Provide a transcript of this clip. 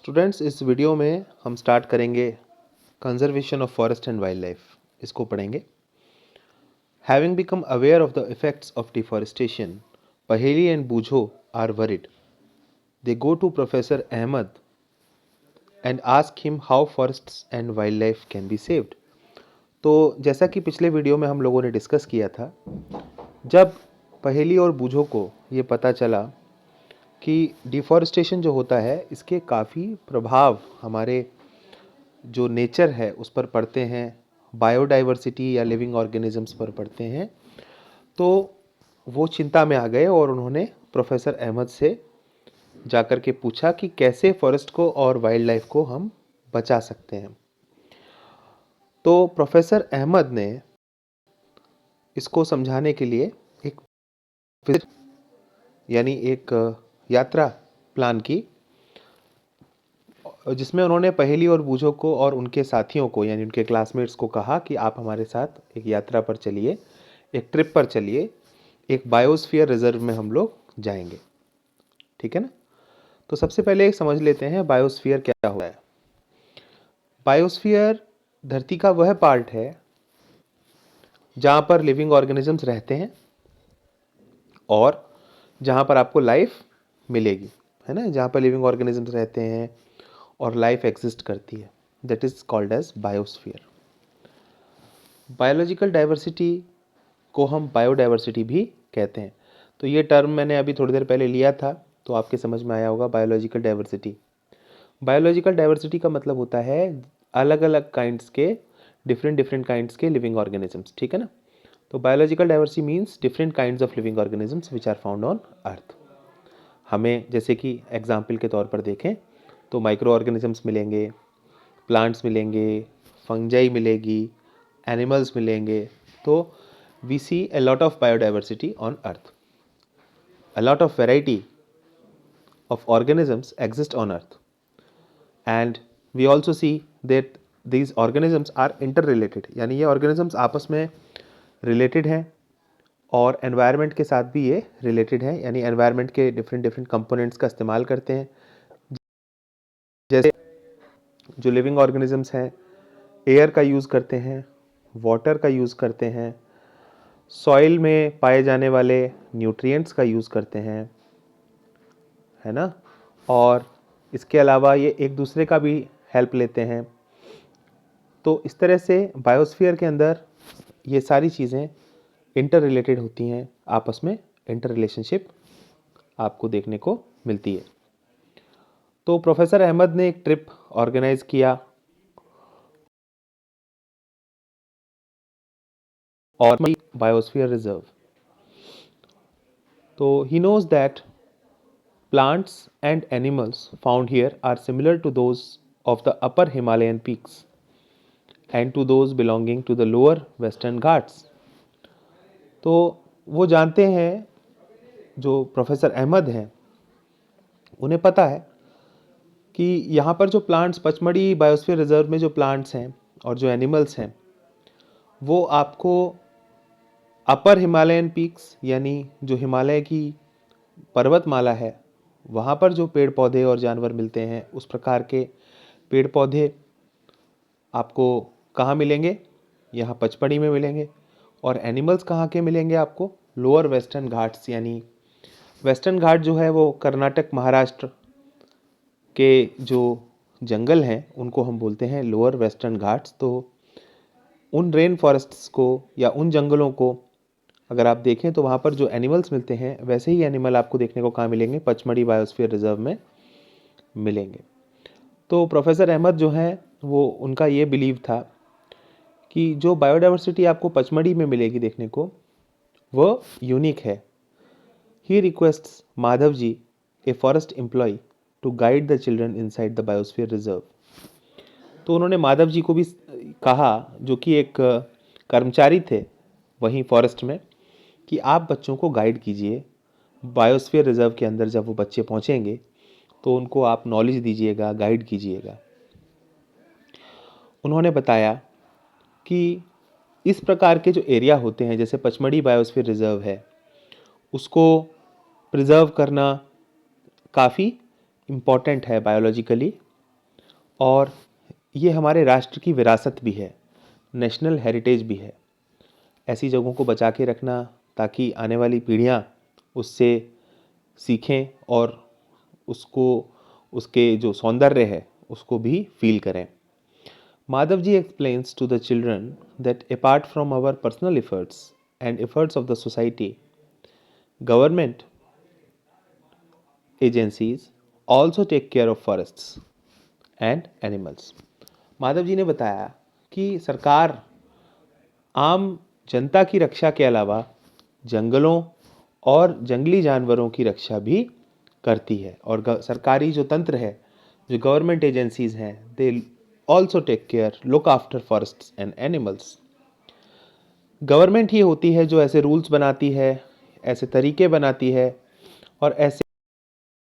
Students, इस video में हम स्टार्ट करेंगे conservation of forest and wild life. इसको पढ़ेंगे। Having become aware of the effects of deforestation, Paheli and Boojho are worried. They go to professor Ahmad and ask him how forests and wild life can be saved. तो जैसा कि पिछले video में हम लोगों ने डिस्कस किया था, जब पहेली और बूझो को ये पता चला कि डिफॉरेस्टेशन जो होता है इसके काफ़ी प्रभाव हमारे जो नेचर है उस पर पड़ते हैं, बायोडाइवर्सिटी या लिविंग ऑर्गेनिजम्स पर पड़ते हैं, तो वो चिंता में आ गए और उन्होंने प्रोफेसर अहमद से जाकर के पूछा कि कैसे फॉरेस्ट को और वाइल्ड लाइफ को हम बचा सकते हैं। तो प्रोफेसर अहमद ने इसको समझाने के लिए एक विजिट यानी एक यात्रा प्लान की, जिसमें उन्होंने पहेली और बूझो को और उनके साथियों को यानी उनके क्लासमेट्स को कहा कि आप हमारे साथ एक यात्रा पर चलिए, एक ट्रिप पर चलिए, एक बायोस्फीयर रिजर्व में हम लोग जाएंगे। ठीक है ना। तो सबसे पहले समझ लेते हैं बायोस्फीयर क्या होता है। बायोस्फीयर धरती का वह पार्ट है जहाँ पर लिविंग ऑर्गेनिजम्स रहते हैं और जहाँ पर आपको लाइफ मिलेगी, है ना, जहाँ पर लिविंग ऑर्गेनिजम्स रहते हैं और लाइफ एग्जिस्ट करती है, that is called as biosphere. Biological diversity को हम बायोडाइवर्सिटी भी कहते हैं। तो ये टर्म मैंने अभी थोड़ी देर पहले लिया था, तो आपके समझ में आया होगा बायोलॉजिकल डाइवर्सिटी। बायोलॉजिकल डाइवर्सिटी का मतलब होता है अलग अलग काइंड्स के, डिफरेंट काइंड्स के लिविंग ऑर्गेनिजम्स। ठीक है ना। तो biological diversity means different kinds of living organisms which are found on earth. हमें जैसे कि एग्जाम्पल के तौर पर देखें तो माइक्रो ऑर्गेनिजम्स मिलेंगे, प्लांट्स मिलेंगे, फंजाई मिलेगी, एनिमल्स मिलेंगे। तो we see a lot of biodiversity on earth. A lot of variety of organisms exist on earth, and we also see that these organisms are interrelated, यानी ये organisms आपस में related हैं और environment के साथ भी ये related हैं, यानी environment के different components का इस्तेमाल करते हैं। जैसे जो living organisms हैं एयर का यूज़ करते हैं, वाटर का यूज़ करते हैं, सॉइल में पाए जाने वाले न्यूट्रिएंट्स का यूज़ करते हैं, है ना, और इसके अलावा ये एक दूसरे का भी हेल्प लेते हैं। तो इस तरह से बायोस्फीयर के अंदर ये सारी चीज़ें इंटर रिलेटेड होती हैं, आपस में इंटर रिलेशनशिप आपको देखने को मिलती है। तो प्रोफेसर अहमद ने एक ट्रिप ऑर्गेनाइज किया और बायोस्फीयर रिजर्व। तो he knows that plants and animals found here are similar to those of the upper Himalayan peaks and to those belonging to the lower western Ghats. तो वो जानते हैं, जो प्रोफेसर अहमद हैं उन्हें पता है कि यहाँ पर जो प्लांट्स, पचमढ़ी बायोस्फीयर रिजर्व में जो प्लांट्स हैं और जो एनिमल्स हैं वो आपको अपर हिमालयन पीक्स यानी जो हिमालय की पर्वतमाला है वहाँ पर जो पेड़ पौधे और जानवर मिलते हैं उस प्रकार के पेड़ पौधे आपको कहाँ मिलेंगे, यहाँ पचमढ़ी में मिलेंगे। और एनिमल्स कहाँ के मिलेंगे आपको, लोअर वेस्टर्न घाट्स, यानी वेस्टर्न घाट जो है वो कर्नाटक महाराष्ट्र के जो जंगल हैं उनको हम बोलते हैं लोअर वेस्टर्न घाट्स। तो उन रेन फॉरेस्ट्स को या उन जंगलों को अगर आप देखें तो वहाँ पर जो एनिमल्स मिलते हैं वैसे ही एनिमल आपको देखने को कहाँ मिलेंगे, पचमढ़ी बायोस्फीयर रिजर्व में मिलेंगे। तो प्रोफेसर अहमद जो हैं वो, उनका ये बिलीव था कि जो बायोडाइवर्सिटी आपको पचमढ़ी में मिलेगी देखने को वो यूनिक है। He requests Madhav ji, a forest employ, to guide the children inside the biosphere reserve. तो उन्होंने माधव जी को भी कहा, जो कि एक कर्मचारी थे वहीं फॉरेस्ट में, कि आप बच्चों को गाइड कीजिए बायोस्फीयर रिजर्व के अंदर। जब वो बच्चे पहुंचेंगे तो उनको आप नॉलेज दीजिएगा, गाइड कीजिएगा। उन्होंने बताया कि इस प्रकार के जो एरिया होते हैं, जैसे पचमढ़ी बायोस्फीयर रिजर्व है, उसको प्रिजर्व करना काफ़ी इम्पॉर्टेंट है बायोलॉजिकली, और ये हमारे राष्ट्र की विरासत भी है, नेशनल हेरिटेज भी है। ऐसी जगहों को बचा के रखना ताकि आने वाली पीढ़ियाँ उससे सीखें और उसको, उसके जो सौंदर्य है उसको भी फील करें। Madhav ji explains to the children that apart from our personal efforts and efforts of the society, government agencies also take care of forests and animals. Madhav ji ने बताया कि सरकार आम जनता की रक्षा के अलावा जंगलों और जंगली जानवरों की रक्षा भी करती है, और सरकारी जो तंत्र है, जो गवर्नमेंट एजेंसीज हैं, they also take care, look after forests and animals. Government ही होती है जो ऐसे रूल्स बनाती है, ऐसे तरीके बनाती है और ऐसे